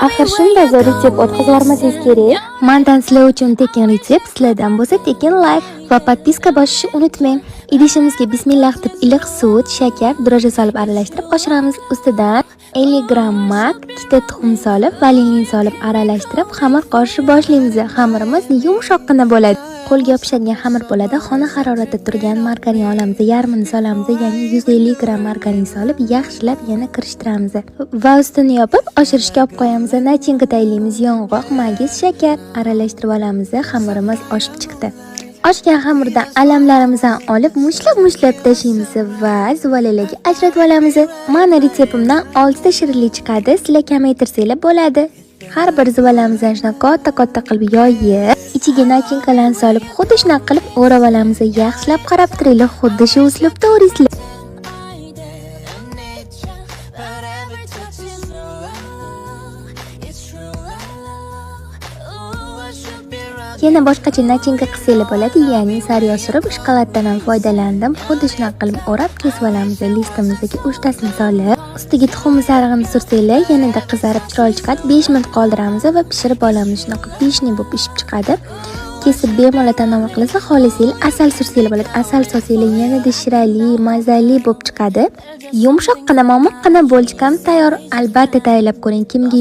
Axir shunday zo'r retsept o'tkazib kerak. Mendan sizlar uchun tekin retsept, sizlardan bo'lsa tekin like va podpiska bosishni unutmang. Idishimizga bismillah deb iliq sut, shakar, dro'jja solib aralashtirib oshiramiz. Ustidan 50 gram mak, 2 tuxum solib, vanilin solib aralashtirib xamir qorishni boshlaymiz. Xamirimiz yumshoqqina bo'ladi. Qo'lga yopishadigan xamir bo'ladi. Xona haroratida turgan margarin olamiz, yarmini solamiz, ya'ni 150 gram margarin solib, yaxshilab yana kirishtiramiz va ustini yopib oshirishga olib qo'yamiz. Nachinka tayyorlaymiz. Yong'oq, magiz, shakar aralashtirib olamiz. Xamirimiz oshib chiqdi. Oshgan xamirdan alamlarimizni olib mushlab tashlaymiz va zuvalalarga ajratib olamiz. Mana retseptimdan 6 ta shirinlik chiqadi. Sizlar kamaytirsanglar bo'ladi. Har bir zuvalamizni shuna katta qilib yoyib, ichiga nachinkalarni solib, xuddi shunaqa qilib o'rab olamiz. Yaxshilab qarab turinglar, xuddi shu uslubda o'raysizlar. Yana boshqacha nachinka qilsanglar bo'ladi, ya'ni sariyog' surib, shokoladdan ham foydalandim. Xuddi shunaqa qilib o'rab kesib olamiz. Listimizga 3 tasini solib, ustiga tuxum sarig'ini sursanglar, yanada qizarib chiroyli chiqadi. 5 minut qoldiramiz va pishirib olamiz. Shunaqa pishni bo'lib pishib chiqadi. Kesib bemalol tanovul qilsa, xohlasanglar asal sursanglar bo'ladi. Asal solsanglar yanada shirali, mazali bo'lib chiqadi. Yumshoqqina, momiqqina bo'lchkam tayyor. Albatta tayyorlab ko'ring. Kimga